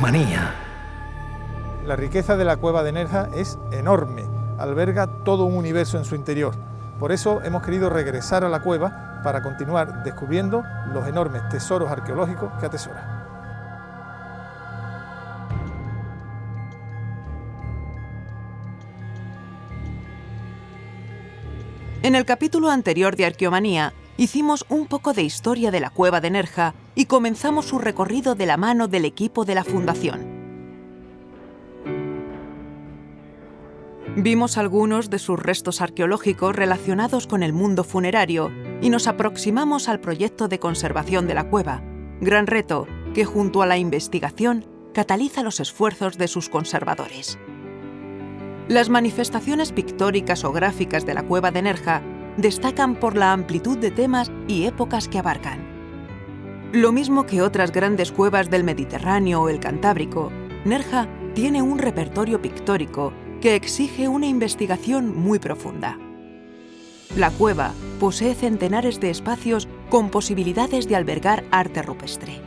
Arqueomanía. La riqueza de la cueva de Nerja es enorme, alberga todo un universo en su interior. Por eso hemos querido regresar a la cueva para continuar descubriendo los enormes tesoros arqueológicos que atesora. En el capítulo anterior de Arqueomanía, hicimos un poco de historia de la cueva de Nerja y comenzamos su recorrido de la mano del equipo de la Fundación. Vimos algunos de sus restos arqueológicos relacionados con el mundo funerario y nos aproximamos al proyecto de conservación de la cueva, gran reto que junto a la investigación cataliza los esfuerzos de sus conservadores. Las manifestaciones pictóricas o gráficas de la cueva de Nerja destacan por la amplitud de temas y épocas que abarcan. Lo mismo que otras grandes cuevas del Mediterráneo o el Cantábrico, Nerja tiene un repertorio pictórico que exige una investigación muy profunda. La cueva posee centenares de espacios con posibilidades de albergar arte rupestre.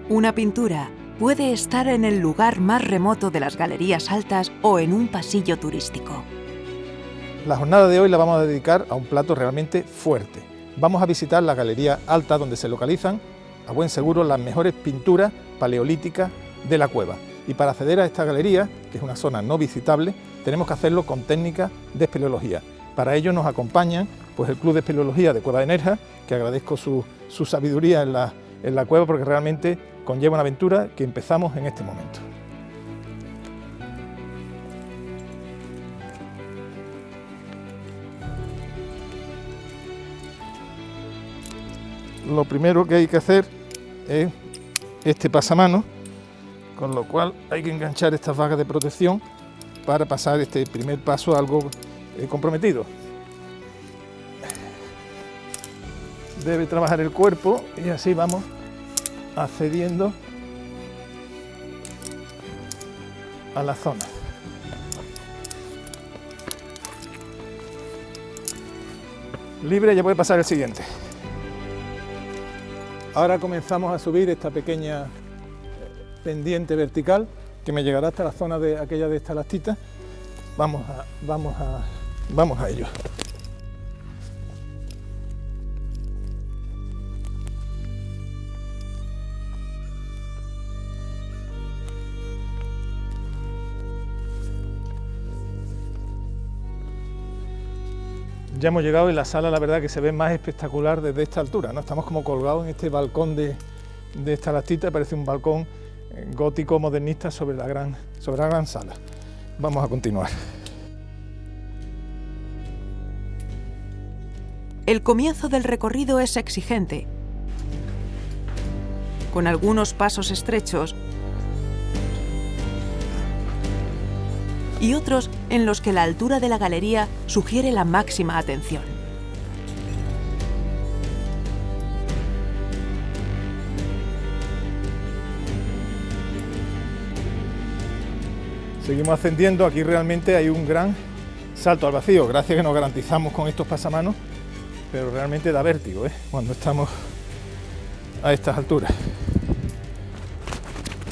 Una pintura puede estar en el lugar más remoto de las galerías altas o en un pasillo turístico. La jornada de hoy la vamos a dedicar a un plato realmente fuerte. Vamos a visitar la galería alta donde se localizan, a buen seguro, las mejores pinturas paleolíticas de la cueva. Y para acceder a esta galería, que es una zona no visitable, tenemos que hacerlo con técnicas de espeleología. Para ello nos acompañan el Club de Espeleología de Cueva de Nerja, que agradezco su sabiduría en la cueva porque realmente conlleva una aventura que empezamos en este momento. Lo primero que hay que hacer es este pasamanos, con lo cual hay que enganchar estas vagas de protección para pasar este primer paso algo comprometido. Debe trabajar el cuerpo y así vamos accediendo a la zona. Libre, ya puede pasar el siguiente. Ahora comenzamos a subir esta pequeña pendiente vertical que me llegará hasta la zona de aquella de estalactitas. Vamos a ello. Ya hemos llegado y la sala, la verdad, que se ve más espectacular desde esta altura, ¿no? Estamos como colgados en este balcón de estalactita, parece un balcón gótico modernista sobre la gran sala. Vamos a continuar. El comienzo del recorrido es exigente, con algunos pasos estrechos y otros en los que la altura de la galería sugiere la máxima atención. Seguimos ascendiendo, aquí realmente hay un gran salto al vacío, gracias que nos garantizamos con estos pasamanos, pero realmente da vértigo, cuando estamos a estas alturas.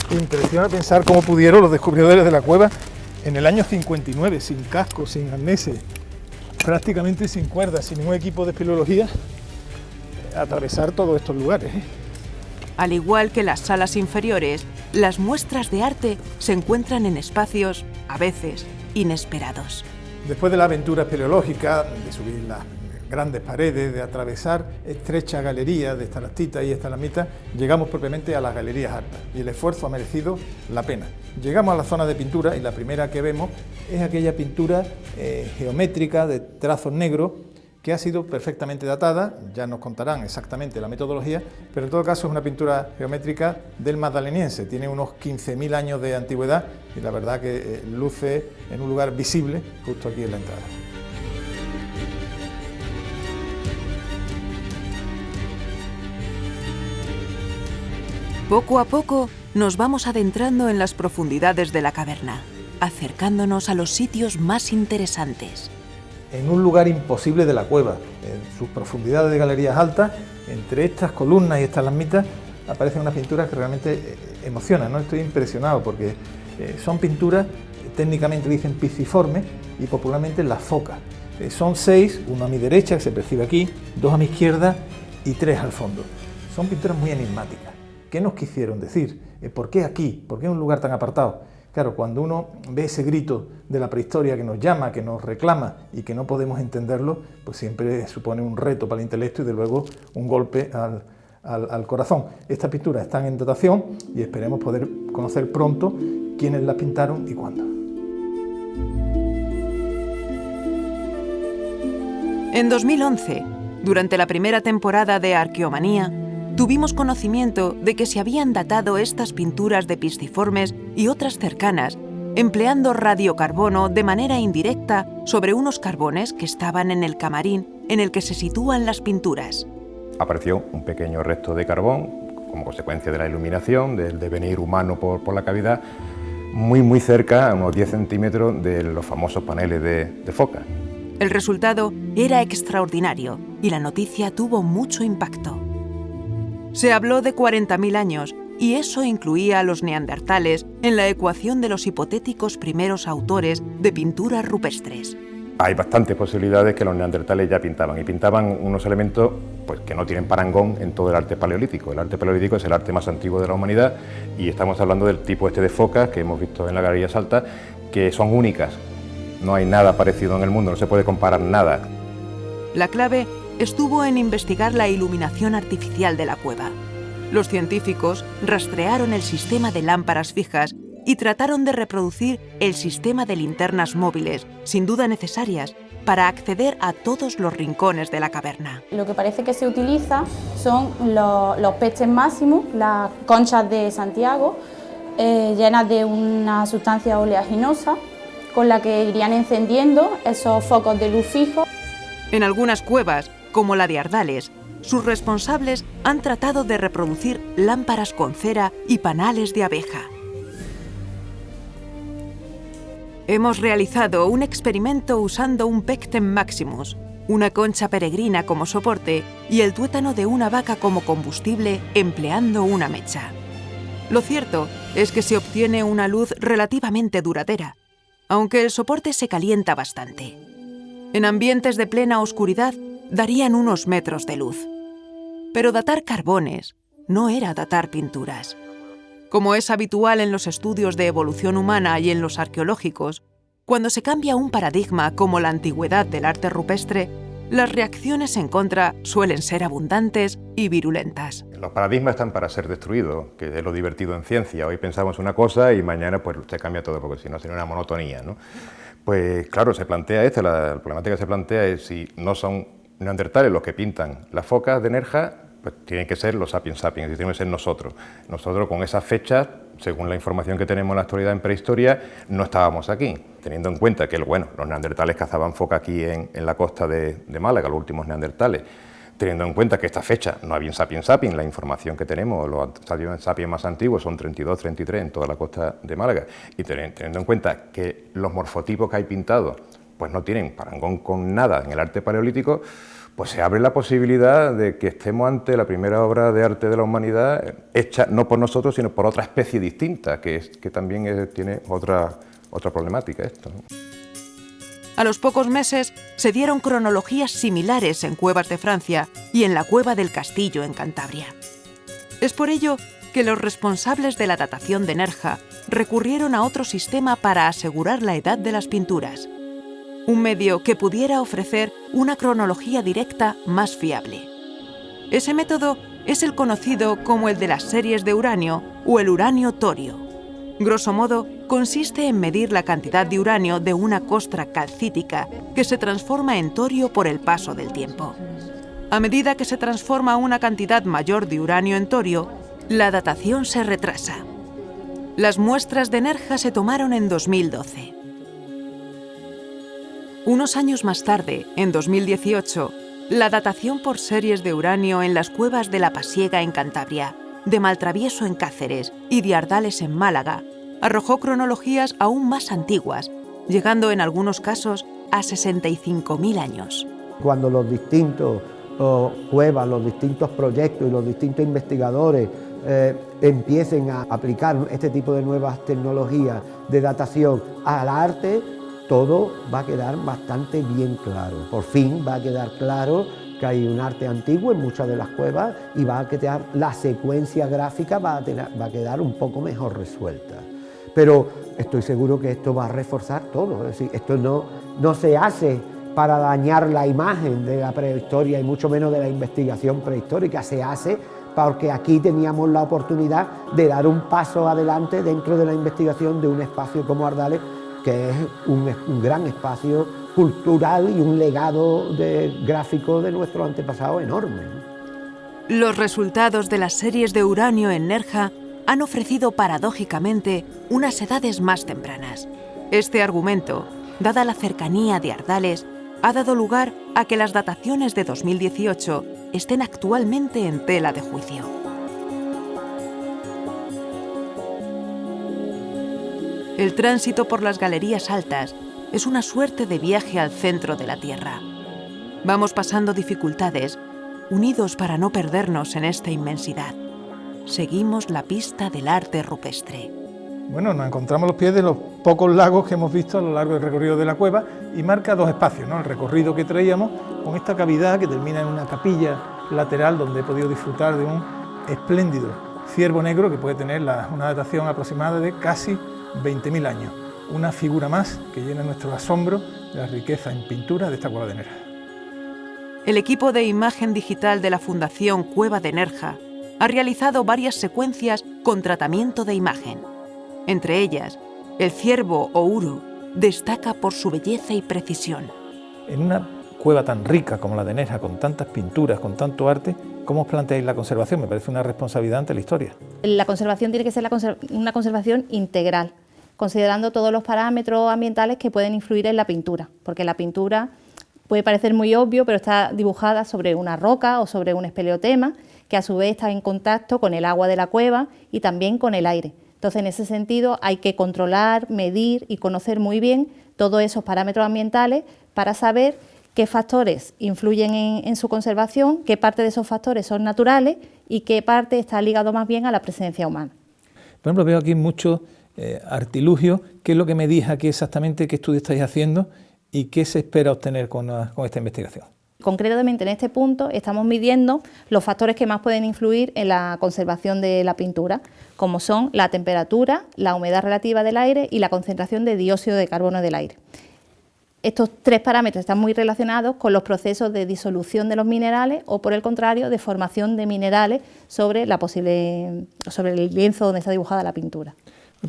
Impresiona pensar cómo pudieron los descubridores de la cueva en el año 59, sin casco, sin arneses, prácticamente sin cuerdas, sin ningún equipo de espeleología, atravesar todos estos lugares. Al igual que las salas inferiores, las muestras de arte se encuentran en espacios, a veces, inesperados. Después de la aventura espeleológica, de subir las grandes paredes, de atravesar estrechas galerías de estalactitas y estalagmitas, llegamos propiamente a las galerías altas y el esfuerzo ha merecido la pena. Llegamos a la zona de pintura y la primera que vemos es aquella pintura geométrica de trazos negros que ha sido perfectamente datada, ya nos contarán exactamente la metodología, pero en todo caso es una pintura geométrica del Magdaleniense, tiene unos 15.000 años de antigüedad y la verdad que luce en un lugar visible justo aquí en la entrada. Poco a poco nos vamos adentrando en las profundidades de la caverna, acercándonos a los sitios más interesantes. En un lugar imposible de la cueva, en sus profundidades de galerías altas, entre estas columnas y estalagmitas, aparecen unas pinturas que realmente emocionan, ¿no? Estoy impresionado porque son pinturas, técnicamente dicen pisciformes y popularmente las focas. Son 6, uno a mi derecha, que se percibe aquí, 2 a mi izquierda y 3 al fondo. Son pinturas muy enigmáticas. ¿Qué nos quisieron decir? ¿Por qué aquí? ¿Por qué en un lugar tan apartado? Claro, cuando uno ve ese grito de la prehistoria que nos llama, que nos reclama y que no podemos entenderlo, pues siempre supone un reto para el intelecto y de luego un golpe al corazón. Estas pinturas están en dotación y esperemos poder conocer pronto quiénes las pintaron y cuándo. En 2011, durante la primera temporada de Arqueomanía, tuvimos conocimiento de que se habían datado estas pinturas de pisciformes y otras cercanas, empleando radiocarbono de manera indirecta sobre unos carbones que estaban en el camarín en el que se sitúan las pinturas. Apareció un pequeño resto de carbón como consecuencia de la iluminación, del devenir humano por la cavidad, muy cerca, a unos 10 centímetros de los famosos paneles de foca. El resultado era extraordinario y la noticia tuvo mucho impacto. Se habló de 40.000 años y eso incluía a los neandertales en la ecuación de los hipotéticos primeros autores de pinturas rupestres. Hay bastantes posibilidades que los neandertales ya pintaban, y pintaban unos elementos pues, que no tienen parangón en todo el arte paleolítico. El arte paleolítico es el arte más antiguo de la humanidad y estamos hablando del tipo de focas que hemos visto en la Galería Salta, que son únicas. No hay nada parecido en el mundo, no se puede comparar nada. La clave estuvo en investigar la iluminación artificial de la cueva. Los científicos rastrearon el sistema de lámparas fijas y trataron de reproducir el sistema de linternas móviles, sin duda necesarias, para acceder a todos los rincones de la caverna. Lo que parece que se utiliza son los Pecten Maximus, las conchas de Santiago, llenas de una sustancia oleaginosa, con la que irían encendiendo esos focos de luz fijo. En algunas cuevas, como la de Ardales, sus responsables han tratado de reproducir lámparas con cera y panales de abeja. Hemos realizado un experimento usando un Pecten Maximus, una concha peregrina como soporte y el tuétano de una vaca como combustible empleando una mecha. Lo cierto es que se obtiene una luz relativamente duradera, aunque el soporte se calienta bastante. En ambientes de plena oscuridad darían unos metros de luz. Pero datar carbones no era datar pinturas. Como es habitual en los estudios de evolución humana y en los arqueológicos, cuando se cambia un paradigma como la antigüedad del arte rupestre, las reacciones en contra suelen ser abundantes y virulentas. Los paradigmas están para ser destruidos, que es lo divertido en ciencia. Hoy pensamos una cosa y mañana pues se cambia todo, porque si no sería una monotonía, ¿no? Pues claro, se plantea la problemática que se plantea es si no son neandertales los que pintan las focas de Nerja, pues tienen que ser los sapiens sapiens, y tienen que ser nosotros. Nosotros con esas fechas, según la información que tenemos en la actualidad en prehistoria, no estábamos aquí, teniendo en cuenta que los neandertales cazaban foca aquí en la costa de Málaga, los últimos neandertales, teniendo en cuenta que esta fecha no había sapiens sapiens, la información que tenemos, los sapiens sapiens más antiguos son 32, 33 en toda la costa de Málaga, y teniendo en cuenta que los morfotipos que hay pintados pues no tienen parangón con nada en el arte paleolítico, pues se abre la posibilidad de que estemos ante la primera obra de arte de la humanidad hecha no por nosotros, sino por otra especie distinta, que también tiene otra problemática esto, ¿no? A los pocos meses se dieron cronologías similares en cuevas de Francia y en la cueva del Castillo en Cantabria. Es por ello que los responsables de la datación de Nerja recurrieron a otro sistema para asegurar la edad de las pinturas, un medio que pudiera ofrecer una cronología directa más fiable. Ese método es el conocido como el de las series de uranio o el uranio-torio. Grosso modo, consiste en medir la cantidad de uranio de una costra calcítica que se transforma en torio por el paso del tiempo. A medida que se transforma una cantidad mayor de uranio en torio, la datación se retrasa. Las muestras de Nerja se tomaron en 2012. Unos años más tarde, en 2018, la datación por series de uranio en las cuevas de La Pasiega en Cantabria, de Maltravieso en Cáceres y de Ardales en Málaga, arrojó cronologías aún más antiguas, llegando en algunos casos a 65.000 años. Cuando los distintos cuevas, los distintos proyectos y los distintos investigadores empiecen a aplicar este tipo de nuevas tecnologías de datación al arte, todo va a quedar bastante bien claro. Por fin va a quedar claro que hay un arte antiguo en muchas de las cuevas y va a quedar, la secuencia gráfica va a quedar un poco mejor resuelta. Pero estoy seguro que esto va a reforzar todo, es decir, esto no se hace para dañar la imagen de la prehistoria y mucho menos de la investigación prehistórica, se hace porque aquí teníamos la oportunidad de dar un paso adelante dentro de la investigación de un espacio como Ardales, que es un gran espacio cultural y un legado gráfico de nuestros antepasados enorme. Los resultados de las series de uranio en Nerja han ofrecido paradójicamente unas edades más tempranas. Este argumento, dada la cercanía de Ardales, ha dado lugar a que las dataciones de 2018 estén actualmente en tela de juicio. El tránsito por las galerías altas es una suerte de viaje al centro de la Tierra. Vamos pasando dificultades, unidos para no perdernos en esta inmensidad. Seguimos la pista del arte rupestre. Bueno, nos encontramos a los pies de los pocos lagos que hemos visto a lo largo del recorrido de la cueva y marca dos espacios, ¿no? El recorrido que traíamos con esta cavidad que termina en una capilla lateral donde he podido disfrutar de un espléndido ciervo negro que puede tener una datación aproximada de casi 20.000 años. Una figura más que llena nuestro asombro de la riqueza en pintura de esta cueva de Nerja. El equipo de imagen digital de la Fundación Cueva de Nerja ha realizado varias secuencias con tratamiento de imagen. Entre ellas, el ciervo o uru destaca por su belleza y precisión. En una cueva tan rica como la de Nerja, con tantas pinturas, con tanto arte, ¿cómo os planteáis la conservación? Me parece una responsabilidad ante la historia. La conservación tiene que ser una conservación integral, considerando todos los parámetros ambientales que pueden influir en la pintura, porque la pintura puede parecer muy obvio, pero está dibujada sobre una roca o sobre un espeleotema, que a su vez está en contacto con el agua de la cueva y también con el aire. Entonces, en ese sentido, hay que controlar, medir y conocer muy bien todos esos parámetros ambientales para saber qué factores influyen en su conservación, qué parte de esos factores son naturales y qué parte está ligado más bien a la presencia humana. Por ejemplo, veo aquí muchos artilugios. ¿Qué es lo que me dice aquí exactamente, qué estudio estáis haciendo y qué se espera obtener con esta investigación? Concretamente en este punto estamos midiendo los factores que más pueden influir en la conservación de la pintura, como son la temperatura, la humedad relativa del aire y la concentración de dióxido de carbono del aire. Estos tres parámetros están muy relacionados con los procesos de disolución de los minerales o, por el contrario, de formación de minerales sobre el lienzo donde está dibujada la pintura.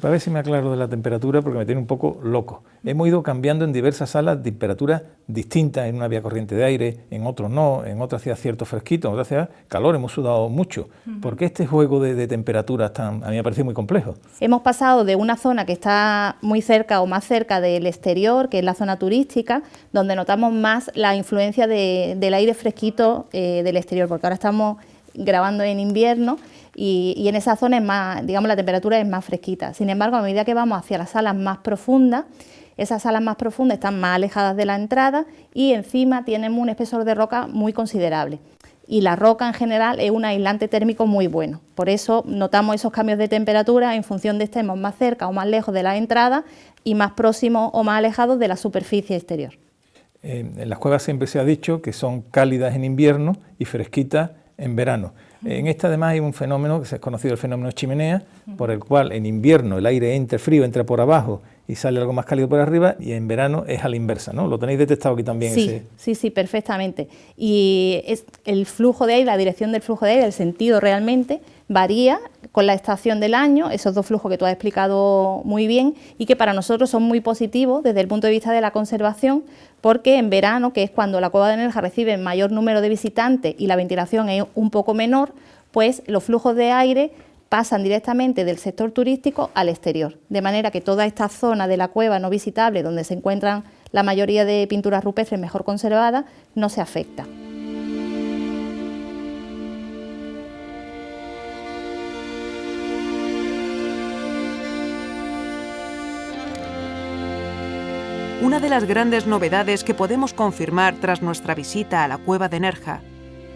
Para ver si me aclaro de la temperatura, porque me tiene un poco loco. Hemos ido cambiando en diversas salas temperaturas distintas, en una había corriente de aire, en otros no, en otras hacía cierto fresquito, en otras hacía calor, hemos sudado mucho. ¿Por qué este juego de temperaturas a mí me parece muy complejo? Hemos pasado de una zona que está muy cerca o más cerca del exterior, que es la zona turística, donde notamos más la influencia del aire fresquito del exterior, porque ahora estamos grabando en invierno y en esa zona es más, digamos, la temperatura es más fresquita. Sin embargo, a medida que vamos hacia las salas más profundas, esas salas más profundas están más alejadas de la entrada y encima tienen un espesor de roca muy considerable. Y la roca en general es un aislante térmico muy bueno. Por eso notamos esos cambios de temperatura en función de estemos más cerca o más lejos de la entrada y más próximos o más alejados de la superficie exterior. En las cuevas siempre se ha dicho que son cálidas en invierno y fresquitas en verano. En esta además hay un fenómeno que se ha conocido, el fenómeno chimenea, por el cual en invierno el aire entra frío, entra por abajo y sale algo más cálido por arriba, y en verano es a la inversa, ¿no? ¿Lo tenéis detectado aquí también? Sí, perfectamente. Y es el flujo de aire, la dirección del flujo de aire, el sentido realmente varía con la estación del año, esos dos flujos que tú has explicado muy bien y que para nosotros son muy positivos desde el punto de vista de la conservación, porque en verano, que es cuando la Cueva de Nerja recibe mayor número de visitantes y la ventilación es un poco menor, pues los flujos de aire pasan directamente del sector turístico al exterior, de manera que toda esta zona de la cueva no visitable, donde se encuentran la mayoría de pinturas rupestres mejor conservadas, no se afecta. Una de las grandes novedades que podemos confirmar tras nuestra visita a la Cueva de Nerja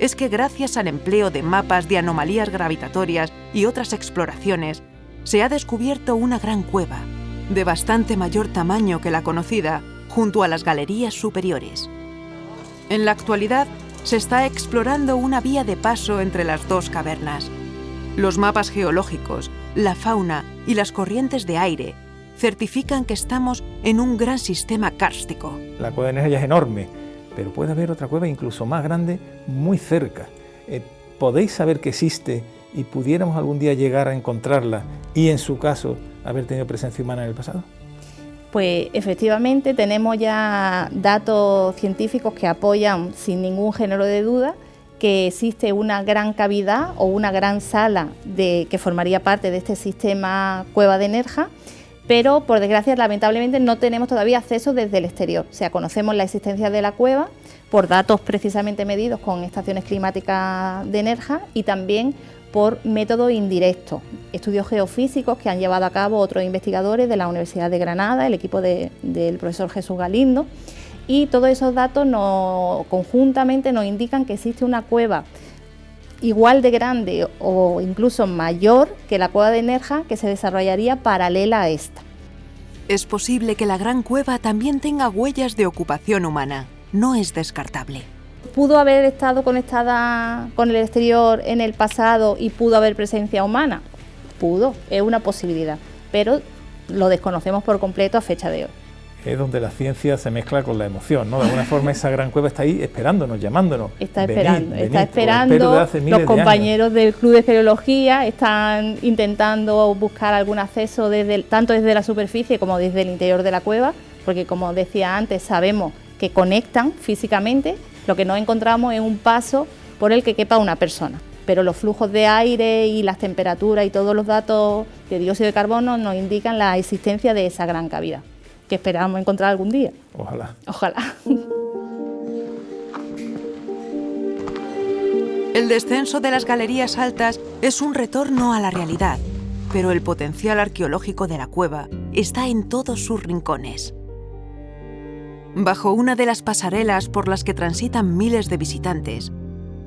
es que gracias al empleo de mapas de anomalías gravitatorias y otras exploraciones, se ha descubierto una gran cueva, de bastante mayor tamaño que la conocida, junto a las galerías superiores. En la actualidad, se está explorando una vía de paso entre las dos cavernas. Los mapas geológicos, la fauna y las corrientes de aire certifican que estamos en un gran sistema kárstico. La cueva de Nerja ya es enorme, pero puede haber otra cueva incluso más grande muy cerca. ¿Podéis saber que existe y pudiéramos algún día llegar a encontrarla y, en su caso, haber tenido presencia humana en el pasado? Pues efectivamente tenemos ya datos científicos que apoyan sin ningún género de duda que existe una gran cavidad o una gran sala que formaría parte de este sistema cueva de Nerja, pero por desgracia lamentablemente no tenemos todavía acceso desde el exterior. O sea, conocemos la existencia de la cueva por datos precisamente medidos con estaciones climáticas de Nerja y también por método indirecto, estudios geofísicos que han llevado a cabo otros investigadores de la Universidad de Granada, el equipo del profesor Jesús Galindo, y todos esos datos conjuntamente nos indican que existe una cueva igual de grande o incluso mayor que la cueva de Nerja, que se desarrollaría paralela a esta. Es posible que la gran cueva también tenga huellas de ocupación humana. No es descartable. ¿Pudo haber estado conectada con el exterior en el pasado y pudo haber presencia humana? Pudo, es una posibilidad, pero lo desconocemos por completo a fecha de hoy. Es donde la ciencia se mezcla con la emoción, ¿no? De alguna forma esa gran cueva está ahí esperándonos, llamándonos. Está venid, esperando. Los compañeros del Club de Espeleología están intentando buscar algún acceso tanto desde la superficie como desde el interior de la cueva, porque como decía antes, sabemos que conectan físicamente. Lo que no encontramos es un paso por el que quepa una persona, pero los flujos de aire y las temperaturas y todos los datos de dióxido de carbono nos indican la existencia de esa gran cavidad, que esperamos encontrar algún día. Ojalá. Ojalá. El descenso de las galerías altas es un retorno a la realidad, pero el potencial arqueológico de la cueva está en todos sus rincones. Bajo una de las pasarelas por las que transitan miles de visitantes,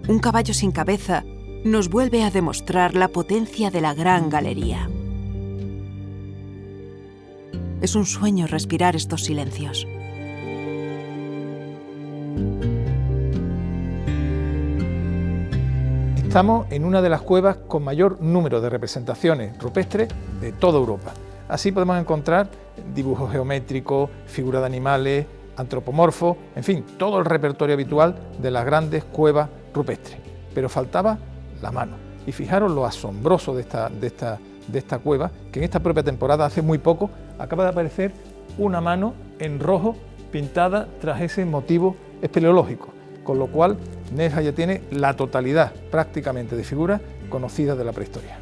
un caballo sin cabeza nos vuelve a demostrar la potencia de la gran galería. Es un sueño respirar estos silencios. Estamos en una de las cuevas con mayor número de representaciones rupestres de toda Europa. Así podemos encontrar dibujos geométricos, figuras de animales, antropomorfos, en fin, todo el repertorio habitual de las grandes cuevas rupestres. Pero faltaba la mano. Y fijaros lo asombroso de esta cueva, que en esta propia temporada, hace muy poco, acaba de aparecer una mano en rojo pintada tras ese motivo espeleológico, con lo cual Nerja ya tiene la totalidad prácticamente de figuras conocidas de la prehistoria.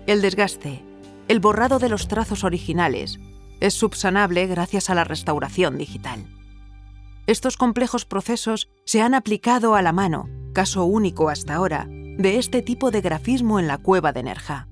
El desgaste, el borrado de los trazos originales, es subsanable gracias a la restauración digital. Estos complejos procesos se han aplicado a la mano, caso único hasta ahora, de este tipo de grafismo en la cueva de Nerja.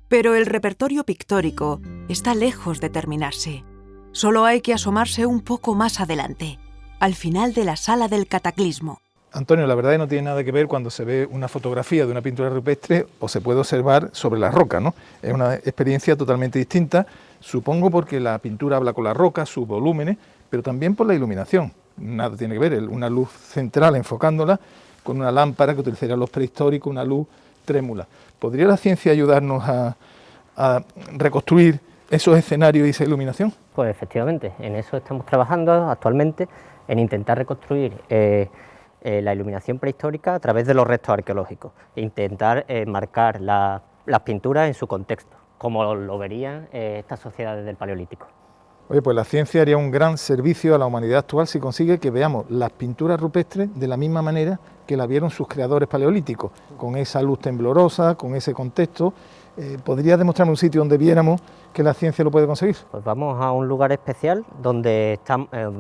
Pero el repertorio pictórico está lejos de terminarse. Solo hay que asomarse un poco más adelante, al final de la sala del cataclismo. Antonio, la verdad es que no tiene nada que ver cuando se ve una fotografía de una pintura rupestre o se puede observar sobre la roca, ¿no? Es una experiencia totalmente distinta, supongo porque la pintura habla con la roca, sus volúmenes, pero también por la iluminación. Nada tiene que ver, una luz central enfocándola con una lámpara que utilizarían los prehistóricos, una luz trémula. ¿Podría la ciencia ayudarnos a reconstruir esos escenarios y esa iluminación? Pues efectivamente, en eso estamos trabajando actualmente, en intentar reconstruir la iluminación prehistórica a través de los restos arqueológicos e intentar marcar las pinturas en su contexto, como lo verían estas sociedades del Paleolítico. Oye, pues la ciencia haría un gran servicio a la humanidad actual si consigue que veamos las pinturas rupestres de la misma manera que la vieron sus creadores paleolíticos, con esa luz temblorosa, con ese contexto. ¿Podría demostrarme un sitio donde viéramos que la ciencia lo puede conseguir? Pues vamos a un lugar especial donde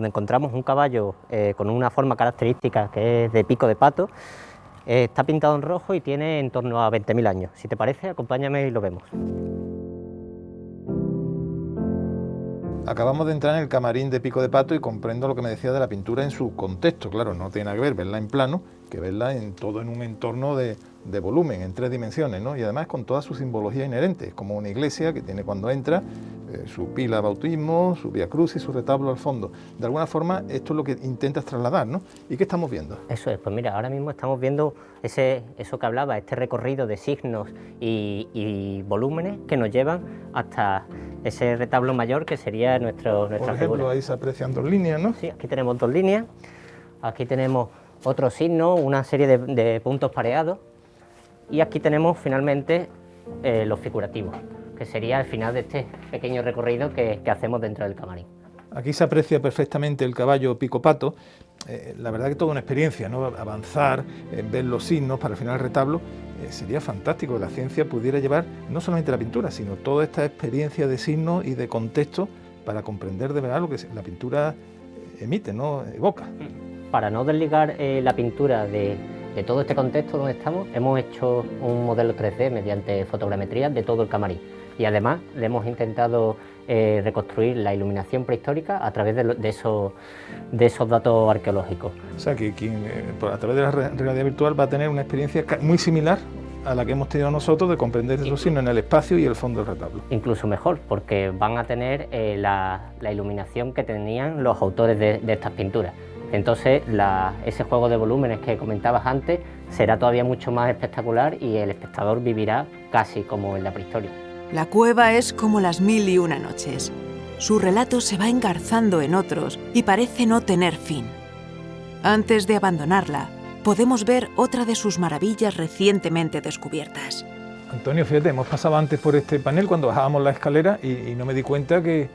encontramos un caballo con una forma característica que es de pico de pato. Está pintado en rojo y tiene en torno a 20.000 años. Si te parece, acompáñame y lo vemos. Acabamos de entrar en el camarín de Pico de Pato y comprendo lo que me decía de la pintura en su contexto. Claro, no tiene nada que ver verla en plano que verla en un entorno de volumen, en 3 dimensiones, ¿no? Y además con toda su simbología inherente, es como una iglesia que tiene cuando entra su pila de bautismo, su vía cruz y su retablo al fondo. De alguna forma esto es lo que intentas trasladar, ¿no? ¿Y qué estamos viendo? Eso es, pues mira, ahora mismo estamos viendo eso que hablaba, este recorrido de signos y volúmenes que nos llevan hasta ese retablo mayor que sería nuestra Por ejemplo, figura. ahí se aprecian 2 líneas, ¿no? Sí, aquí tenemos 2 líneas, aquí tenemos otro signo, una serie de puntos pareados, y aquí tenemos finalmente los figurativos, que sería el final de este pequeño recorrido que hacemos dentro del camarín. Aquí se aprecia perfectamente el caballo picopato. La verdad que toda una experiencia, ¿no? Avanzar, ver los signos para al final el retablo, sería fantástico que la ciencia pudiera llevar no solamente la pintura, sino toda esta experiencia de signos y de contexto para comprender de verdad lo que la pintura emite, ¿no? Evoca. Para no desligar la pintura de todo este contexto donde estamos, hemos hecho un modelo 3D mediante fotogrametría de todo el camarín, y además le hemos intentado reconstruir la iluminación prehistórica a través de esos datos arqueológicos. O sea que quien a través de la realidad virtual va a tener una experiencia muy similar a la que hemos tenido nosotros de comprender esos signos en el espacio y el fondo del retablo. Incluso mejor, porque van a tener la iluminación que tenían los autores de estas pinturas. Entonces ese juego de volúmenes que comentabas antes será todavía mucho más espectacular y el espectador vivirá casi como en la prehistoria. La cueva es como las 1001 noches. Su relato se va engarzando en otros y parece no tener fin. Antes de abandonarla, podemos ver otra de sus maravillas recientemente descubiertas. Antonio, fíjate, hemos pasado antes por este panel cuando bajábamos la escalera y no me di cuenta que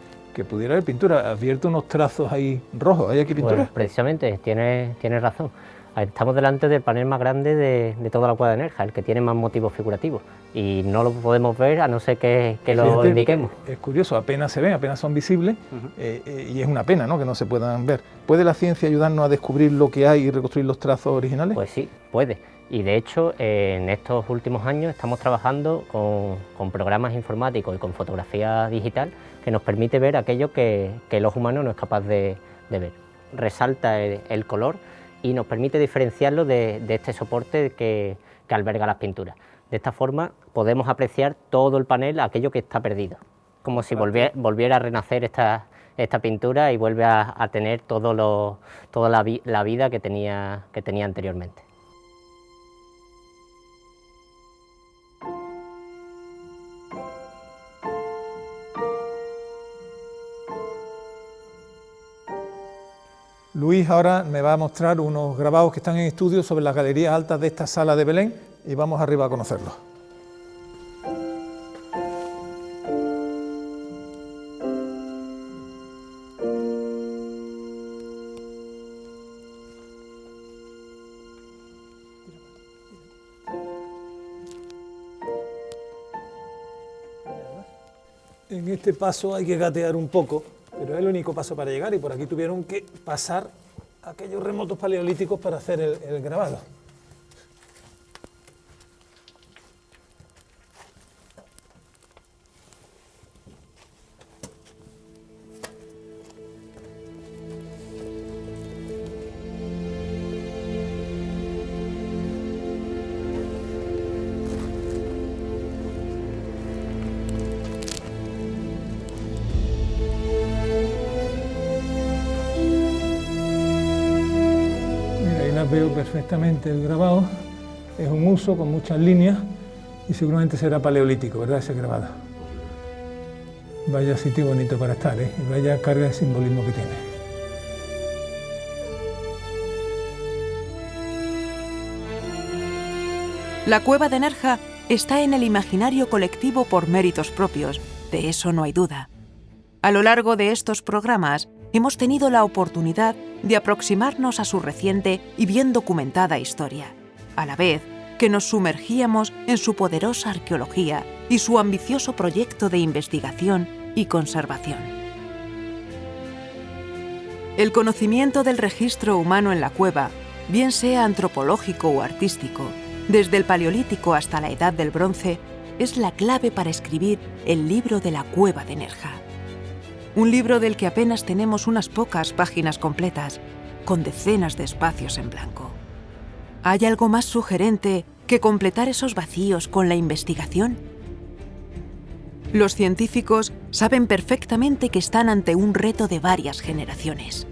pudiera haber pintura. Advierto unos trazos ahí rojos. ¿Hay aquí pintura? Bueno, precisamente, tienes razón. Estamos delante del panel más grande de toda la cueva de Nerja, el que tiene más motivos figurativos, y no lo podemos ver a no ser que lo Fíjate, indiquemos. Es curioso, apenas se ven, apenas son visibles, y es una pena, ¿no?, que no se puedan ver. ¿Puede la ciencia ayudarnos a descubrir lo que hay y reconstruir los trazos originales? Pues sí, puede. Y de hecho, en estos últimos años estamos trabajando con programas informáticos y con fotografía digital que nos permite ver aquello que el ojo humano no es capaz de ver. Resalta el color y nos permite diferenciarlo de este soporte que alberga las pinturas. De esta forma podemos apreciar todo el panel, aquello que está perdido, como si volviera a renacer esta pintura y vuelve a tener toda la vida que tenía anteriormente. Luis ahora me va a mostrar unos grabados que están en estudio sobre las galerías altas de esta sala de Belén y vamos arriba a conocerlos. En este paso hay que gatear un poco, pero es el único paso para llegar y por aquí tuvieron que pasar aquellos remotos paleolíticos para hacer el grabado. Veo perfectamente el grabado, es un uso con muchas líneas y seguramente será paleolítico, ¿verdad?, ese grabado. Vaya sitio bonito para estar, ¿eh? Y vaya carga de simbolismo que tiene. La cueva de Nerja está en el imaginario colectivo por méritos propios, de eso no hay duda. A lo largo de estos programas hemos tenido la oportunidad de aproximarnos a su reciente y bien documentada historia, a la vez que nos sumergíamos en su poderosa arqueología y su ambicioso proyecto de investigación y conservación. El conocimiento del registro humano en la cueva, bien sea antropológico o artístico, desde el Paleolítico hasta la Edad del Bronce, es la clave para escribir el libro de la cueva de Nerja. Un libro del que apenas tenemos unas pocas páginas completas, con decenas de espacios en blanco. ¿Hay algo más sugerente que completar esos vacíos con la investigación? Los científicos saben perfectamente que están ante un reto de varias generaciones.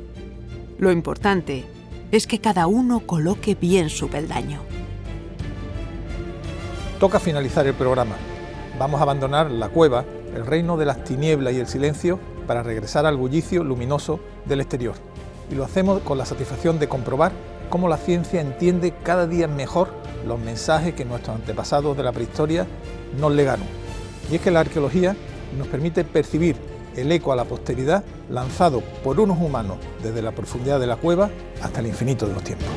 Lo importante es que cada uno coloque bien su peldaño. Toca finalizar el programa. Vamos a abandonar la cueva, el reino de las tinieblas y el silencio, para regresar al bullicio luminoso del exterior. Y lo hacemos con la satisfacción de comprobar cómo la ciencia entiende cada día mejor los mensajes que nuestros antepasados de la prehistoria nos legaron. Y es que la arqueología nos permite percibir el eco a la posteridad lanzado por unos humanos desde la profundidad de la cueva hasta el infinito de los tiempos.